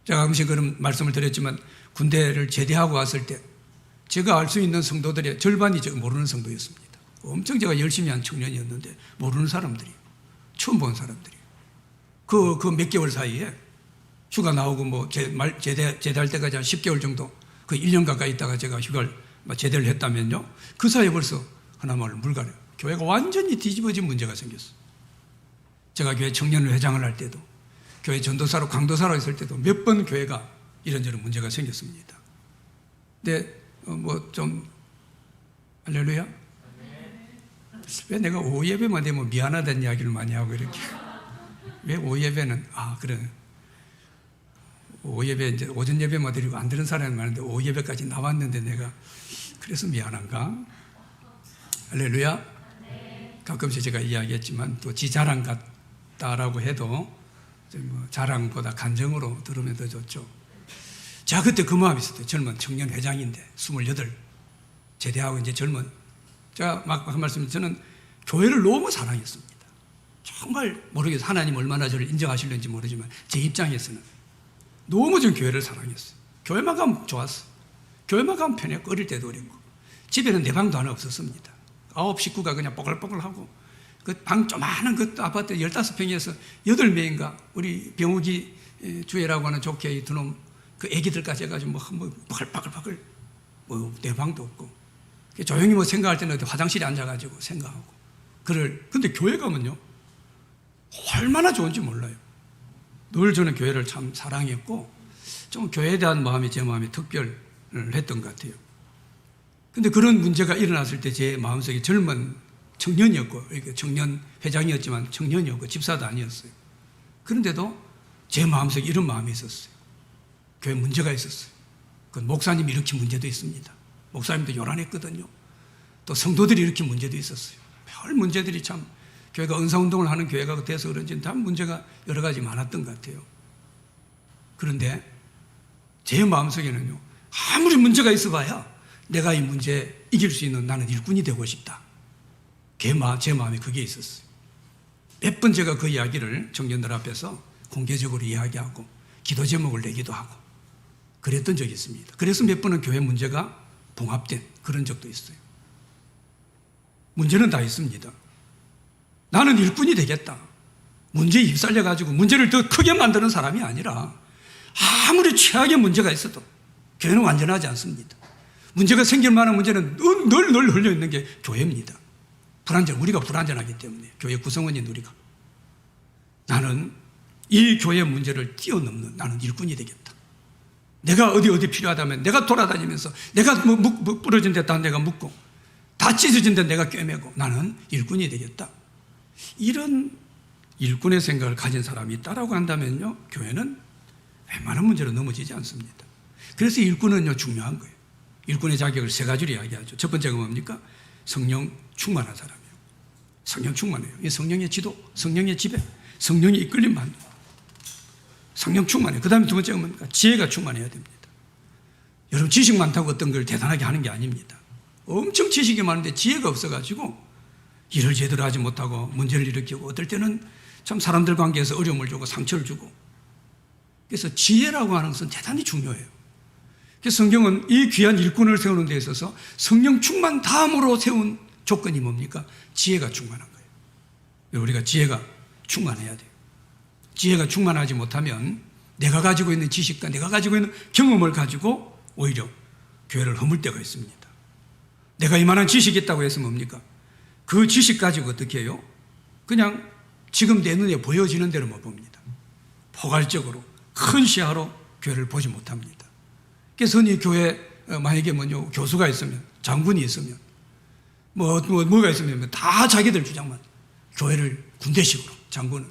제가 가끔씩 그런 말씀을 드렸지만 군대를 제대하고 왔을 때 제가 알 수 있는 성도들의 절반이 제가 모르는 성도였습니다. 엄청 제가 열심히 한 청년이었는데 모르는 사람들이 처음 본 사람들이 그 몇 개월 사이에 휴가 나오고 뭐 제대할 때까지 한 10개월 정도 그 1년 가까이 있다가 제가 휴가를 제대를 했다면요 그 사이에 벌써 하나마을 물갈이요 교회가 완전히 뒤집어진 문제가 생겼어요. 제가 교회 청년회 회장을 할 때도 교회 전도사로 강도사로 있을 때도 몇 번 교회가 이런저런 문제가 생겼습니다. 근데 뭐 좀 할렐루야? 왜 내가 오후 예배만 되면 미안하다는 이야기를 많이 하고 이렇게 왜 오후 예배는 그래 오후 예배 이제 오전 예배만 드리고 안 드는 사람이 많은데 오후 예배까지 나왔는데 내가 그래서 미안한가? 할렐루야? 가끔씩 제가 이야기했지만 또 지 자랑 같다라고 해도 뭐 자랑보다 간정으로 들으면 더 좋죠. 제가 그때 그 마음이 있었어요. 젊은 청년 회장인데 28 제대하고 이제 젊은 제가 막 한 말씀 저는 교회를 너무 사랑했습니다. 정말 모르겠어요. 하나님 얼마나 저를 인정하실는지 모르지만 제 입장에서는 너무 좀 교회를 사랑했어요. 교회만 가면 좋았어요. 교회만 가면 편했고 어릴 때도 그랬고 집에는 내 방도 하나 없었습니다. 9 식구가 그냥 뽀글뽀글하고 그 방 조그마한 그 아파트 15평에서 8명인가 우리 병욱이 주애라고 하는 좋게 두놈 그 애기들까지 해가지고 뭐 빠글빠글 뭐 내 방도 없고 조용히 뭐 생각할 때는 화장실에 앉아가지고 생각하고 근데 교회 가면요 얼마나 좋은지 몰라요. 늘 저는 교회를 참 사랑했고 좀 교회에 대한 마음이 제 마음에 특별했던 것 같아요. 근데 그런 문제가 일어났을 때 제 마음속에 젊은 청년이었고 청년 회장이었지만 청년이었고 집사도 아니었어요. 그런데도 제 마음속에 이런 마음이 있었어요. 교회 문제가 있었어요. 그 목사님이 일으킨 문제도 있습니다. 목사님도 요란했거든요. 또 성도들이 일으킨 문제도 있었어요. 별 문제들이 참 교회가 은사운동을 하는 교회가 돼서 그런지 다 문제가 여러 가지 많았던 것 같아요. 그런데 제 마음속에는요 아무리 문제가 있어봐야 내가 이 문제 이길 수 있는 나는 일꾼이 되고 싶다. 제 마음에 그게 있었어요. 몇 번 제가 그 이야기를 청년들 앞에서 공개적으로 이야기하고 기도 제목을 내기도 하고 그랬던 적이 있습니다. 그래서 몇 번은 교회 문제가 봉합된 그런 적도 있어요. 문제는 다 있습니다. 나는 일꾼이 되겠다. 문제에 휩쓸려가지고 문제를 더 크게 만드는 사람이 아니라 아무리 최악의 문제가 있어도 교회는 완전하지 않습니다. 문제가 생길 만한 문제는 늘 흘려있는 게 교회입니다. 우리가 불완전하기 때문에 교회 구성원인 우리가 나는 이 교회 문제를 뛰어넘는 나는 일꾼이 되겠다. 내가 어디 필요하다면 내가 돌아다니면서 내가 뭐 부러진 데 다 내가 묻고 다 찢어진 데 내가 꿰매고 나는 일꾼이 되겠다. 이런 일꾼의 생각을 가진 사람이 있다라고 한다면요 교회는 웬만한 문제로 넘어지지 않습니다. 그래서 일꾼은요 중요한 거예요. 일꾼의 자격을 3가지로 이야기하죠. 첫 번째가 뭡니까? 성령 충만한 사람이에요. 성령 충만해요. 이 성령의 지도, 성령의 지배, 성령의 이끌림 받는 성령 충만해요. 그 다음에 두 번째가 뭡니까? 지혜가 충만해야 됩니다. 여러분 지식 많다고 어떤 걸 대단하게 하는 게 아닙니다. 엄청 지식이 많은데 지혜가 없어가지고 일을 제대로 하지 못하고 문제를 일으키고 어떨 때는 참 사람들 관계에서 어려움을 주고 상처를 주고 그래서 지혜라고 하는 것은 대단히 중요해요. 그래서 성경은 이 귀한 일꾼을 세우는 데 있어서 성령 충만 다음으로 세운 조건이 뭡니까? 지혜가 충만한 거예요. 우리가 지혜가 충만해야 돼요. 지혜가 충만하지 못하면 내가 가지고 있는 지식과 내가 가지고 있는 경험을 가지고 오히려 교회를 허물 때가 있습니다. 내가 이만한 지식이 있다고 해서 뭡니까? 그 지식 가지고 어떻게 해요? 그냥 지금 내 눈에 보여지는 대로만 봅니다. 포괄적으로 큰 시야로 교회를 보지 못합니다. 그래서 흔히 교회 만약에 교수가 있으면 장군이 있으면 뭐가 있으면 다 자기들 주장만. 교회를 군대식으로, 장군은.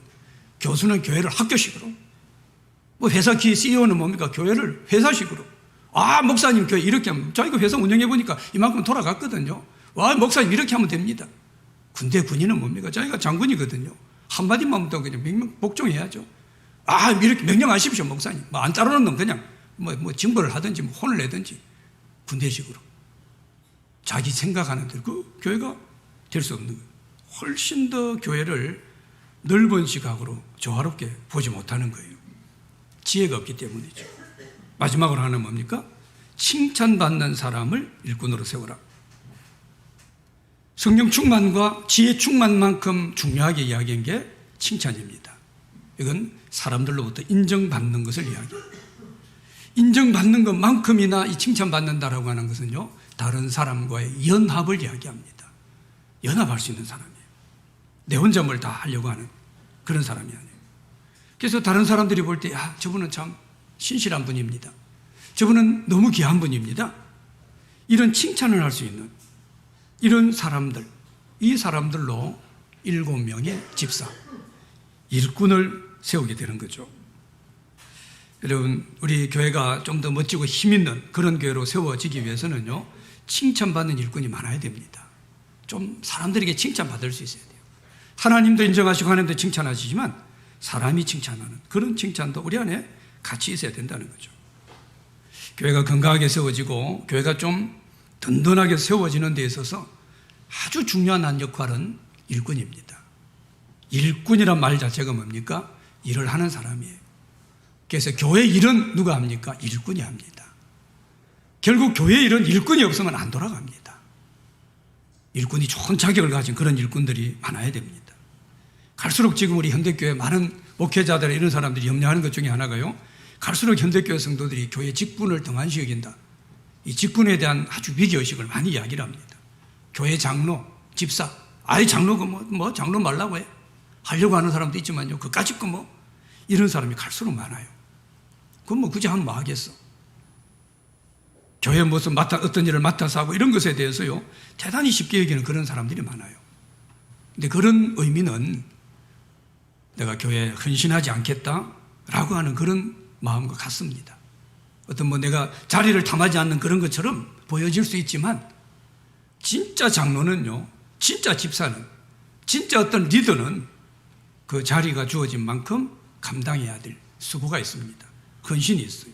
교수는 교회를 학교식으로. 회사 CEO는 뭡니까? 교회를 회사식으로. 목사님 교회 이렇게 하면, 자기가 회사 운영해보니까 이만큼 돌아갔거든요. 목사님 이렇게 하면 됩니다. 군대 군인은 뭡니까? 자기가 장군이거든요. 한마디만 하면 그냥 명령 복종해야죠. 이렇게 명령하십시오, 목사님. 안 따르는 놈 그냥 징벌을 하든지 혼을 내든지. 군대식으로. 자기 생각하는 대로 그 교회가 될 수 없는 거예요. 훨씬 더 교회를 넓은 시각으로 조화롭게 보지 못하는 거예요. 지혜가 없기 때문이죠. 마지막으로 하나는 뭡니까? 칭찬받는 사람을 일꾼으로 세우라. 성령 충만과 지혜 충만만큼 중요하게 이야기한 게 칭찬입니다. 이건 사람들로부터 인정받는 것을 이야기해요. 인정받는 것만큼이나 이 칭찬받는다라고 하는 것은요, 다른 사람과의 연합을 이야기합니다. 연합할 수 있는 사람이에요. 내 혼자 뭘 다 하려고 하는 그런 사람이 아니에요. 그래서 다른 사람들이 볼 때, 저분은 참 신실한 분입니다. 저분은 너무 귀한 분입니다. 이런 칭찬을 할 수 있는 이런 사람들, 이 사람들로 7명의 집사, 일꾼을 세우게 되는 거죠. 여러분, 우리 교회가 좀 더 멋지고 힘있는 그런 교회로 세워지기 위해서는요, 칭찬받는 일꾼이 많아야 됩니다. 좀 사람들에게 칭찬받을 수 있어야 돼요. 하나님도 인정하시고 하나님도 칭찬하시지만 사람이 칭찬하는 그런 칭찬도 우리 안에 같이 있어야 된다는 거죠. 교회가 건강하게 세워지고 교회가 좀 든든하게 세워지는 데 있어서 아주 중요한 한 역할은 일꾼입니다. 일꾼이란 말 자체가 뭡니까? 일을 하는 사람이에요. 그래서 교회 일은 누가 합니까? 일꾼이 합니다. 결국 교회 일은 일꾼이 없으면 안 돌아갑니다. 일꾼이 좋은 자격을 가진 그런 일꾼들이 많아야 됩니다. 갈수록 지금 우리 현대교회 많은 목회자들 이런 사람들이 염려하는 것 중에 하나가요, 갈수록 현대교회 성도들이 교회 직분을 등한시 여긴다. 이 직분에 대한 아주 위기의식을 많이 이야기를 합니다. 교회 장로, 집사, 장로가 장로 말라고 해. 하려고 하는 사람도 있지만요, 그까짓 이런 사람이 갈수록 많아요. 그럼 굳이 하면 뭐 하겠어? 교회 무슨 어떤 일을 맡아서 하고 이런 것에 대해서요, 대단히 쉽게 여기는 그런 사람들이 많아요. 근데 그런 의미는 내가 교회에 헌신하지 않겠다라고 하는 그런 마음과 같습니다. 어떤 내가 자리를 탐하지 않는 그런 것처럼 보여질 수 있지만, 진짜 장로는요, 진짜 집사는, 진짜 어떤 리더는 그 자리가 주어진 만큼 감당해야 될 수고가 있습니다. 헌신이 있어요.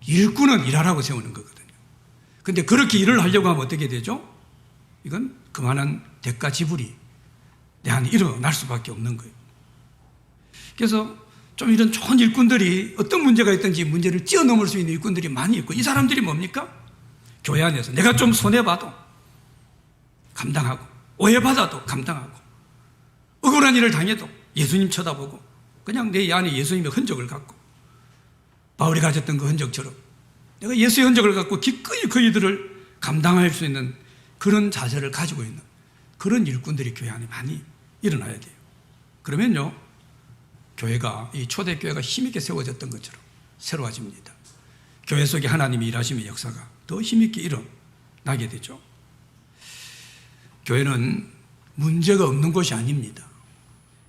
일꾼은 일하라고 세우는 거거든요. 근데 그렇게 일을 하려고 하면 어떻게 되죠? 이건 그만한 대가 지불이 내 안에 일어날 수밖에 없는 거예요. 그래서 좀 이런 좋은 일꾼들이 어떤 문제가 있든지 문제를 뛰어넘을 수 있는 일꾼들이 많이 있고, 이 사람들이 뭡니까? 교회 안에서 내가 좀 손해봐도 감당하고, 오해받아도 감당하고, 억울한 일을 당해도 예수님 쳐다보고 그냥 내 안에 예수님의 흔적을 갖고, 바울이 가졌던 그 흔적처럼 내가 예수의 흔적을 갖고 기꺼이 그 일들을 감당할 수 있는 그런 자세를 가지고 있는 그런 일꾼들이 교회 안에 많이 일어나야 돼요. 그러면요, 교회가, 이 초대교회가 힘있게 세워졌던 것처럼 새로워집니다. 교회 속에 하나님이 일하심의 역사가 더 힘있게 일어나게 되죠. 교회는 문제가 없는 곳이 아닙니다.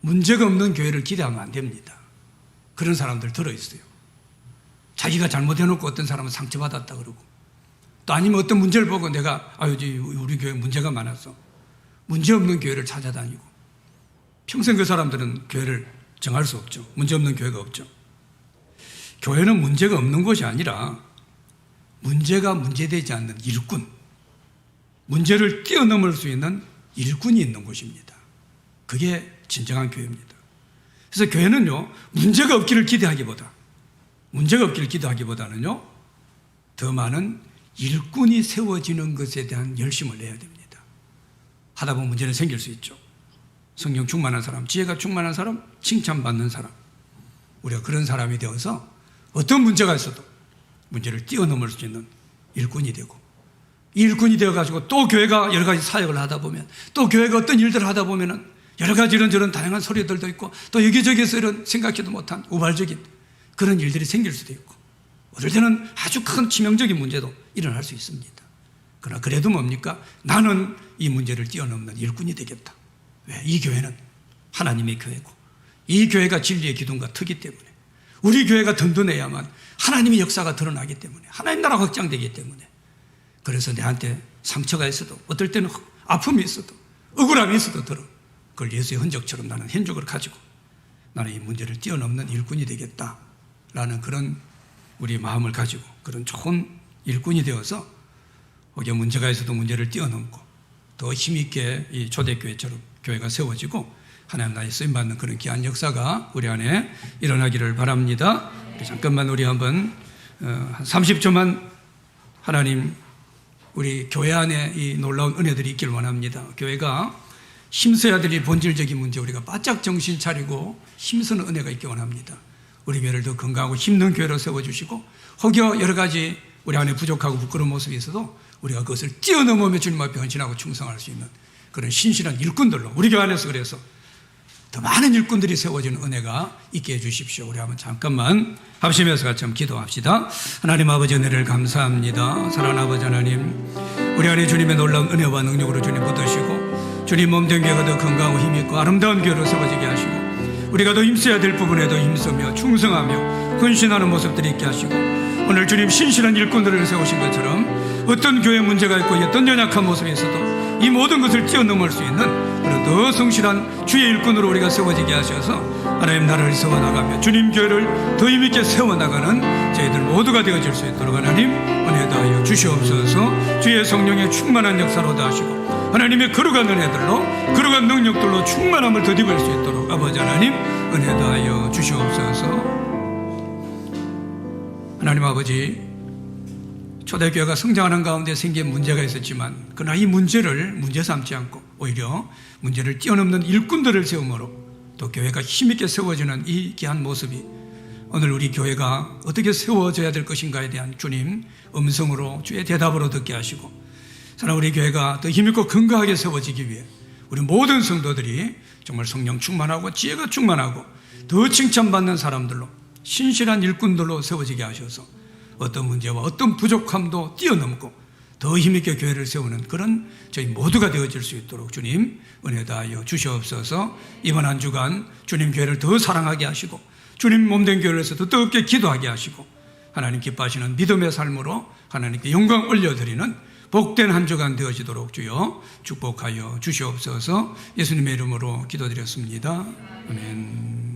문제가 없는 교회를 기대하면 안 됩니다. 그런 사람들 들어있어요. 자기가 잘못해놓고 어떤 사람은 상처받았다 그러고, 또 아니면 어떤 문제를 보고 내가 우리 교회 문제가 많아서 문제없는 교회를 찾아다니고, 평생 그 사람들은 교회를 정할 수 없죠. 문제없는 교회가 없죠. 교회는 문제가 없는 것이 아니라 문제가 문제되지 않는 일꾼, 문제를 뛰어넘을 수 있는 일꾼이 있는 곳입니다. 그게 진정한 교회입니다. 그래서 교회는요, 문제가 없기를 기도하기보다는요, 더 많은 일꾼이 세워지는 것에 대한 열심을 내야 됩니다. 하다 보면 문제는 생길 수 있죠. 성령 충만한 사람, 지혜가 충만한 사람, 칭찬받는 사람, 우리가 그런 사람이 되어서 어떤 문제가 있어도 문제를 뛰어넘을 수 있는 일꾼이 되고, 이 일꾼이 되어가지고 또 교회가 여러 가지 사역을 하다 보면, 또 교회가 어떤 일들을 하다 보면은 여러 가지 이런저런 다양한 소리들도 있고, 또 여기저기서 이런 생각지도 못한 우발적인 그런 일들이 생길 수도 있고, 어떨 때는 아주 큰 치명적인 문제도 일어날 수 있습니다. 그러나 그래도 뭡니까? 나는 이 문제를 뛰어넘는 일꾼이 되겠다. 왜? 이 교회는 하나님의 교회고 이 교회가 진리의 기둥과 터기 때문에 우리 교회가 든든해야만 하나님의 역사가 드러나기 때문에 하나님 나라가 확장되기 때문에 그래서 내한테 상처가 있어도 어떨 때는 아픔이 있어도 억울함이 있어도 그걸 예수의 흔적처럼 나는 흔적을 가지고 나는 이 문제를 뛰어넘는 일꾼이 되겠다라는 그런 우리 마음을 가지고 그런 좋은 일꾼이 되어서 혹여 문제가 있어도 문제를 뛰어넘고 더 힘있게 이 초대교회처럼 교회가 세워지고 하나님 나라에 쓰임받는 그런 귀한 역사가 우리 안에 일어나기를 바랍니다. 잠깐만 우리 한번 한 30초만 하나님 우리 교회 안에 이 놀라운 은혜들이 있길 원합니다. 교회가 힘써야 될 이 본질적인 문제 우리가 바짝 정신 차리고 힘쓰는 은혜가 있길 원합니다. 우리 교회를 더 건강하고 힘든 교회로 세워주시고 혹여 여러 가지 우리 안에 부족하고 부끄러운 모습이 있어도 우리가 그것을 뛰어넘으며 주님 앞에 헌신하고 충성할 수 있는 그런 신실한 일꾼들로 우리 교회 안에서 그래서 더 많은 일꾼들이 세워지는 은혜가 있게 해주십시오. 우리 한번 잠깐만 합심해서 같이 한번 기도합시다. 하나님 아버지 은혜를 감사합니다. 사랑하는 아버지 하나님 우리 안에 주님의 놀라운 은혜와 능력으로 주님 붙드시고 주님 몸된 교회가 더 건강하고 힘있고 아름다운 교회로 세워지게 하시고 우리가 더 힘써야 될 부분에도 힘쓰며 충성하며 헌신하는 모습들이 있게 하시고 오늘 주님 신실한 일꾼들을 세우신 것처럼 어떤 교회 문제가 있고 어떤 연약한 모습이 있어도 이 모든 것을 뛰어넘을 수 있는 그런 더 성실한 주의 일꾼으로 우리가 세워지게 하셔서 하나님 나라를 세워나가며 주님 교회를 더 힘있게 세워나가는 저희들 모두가 되어질 수 있도록 하나님 은혜 다하여 주시옵소서. 주의 성령의 충만한 역사로 다하시고 하나님의 거룩한 은혜들로 거룩한 능력들로 충만함을 덧입을 수 있도록 아버지 하나님 은혜 다하여 주시옵소서. 하나님 아버지 초대교회가 성장하는 가운데 생긴 문제가 있었지만 그러나 이 문제를 문제 삼지 않고 오히려 문제를 뛰어넘는 일꾼들을 세움으로 또 교회가 힘있게 세워지는 이 귀한 모습이 오늘 우리 교회가 어떻게 세워져야 될 것인가에 대한 주님 음성으로 주의 대답으로 듣게 하시고 사랑 우리 교회가 더 힘있고 건강하게 세워지기 위해 우리 모든 성도들이 정말 성령 충만하고 지혜가 충만하고 더 칭찬받는 사람들로 신실한 일꾼들로 세워지게 하셔서 어떤 문제와 어떤 부족함도 뛰어넘고 더 힘있게 교회를 세우는 그런 저희 모두가 되어질 수 있도록 주님 은혜 다하여 주시옵소서. 이번 한 주간 주님 교회를 더 사랑하게 하시고 주님 몸된 교회에서 더 뜨겁게 기도하게 하시고 하나님 기뻐하시는 믿음의 삶으로 하나님께 영광 올려드리는 복된 한 주간 되어지도록 주여 축복하여 주시옵소서. 예수님의 이름으로 기도드렸습니다. 아멘.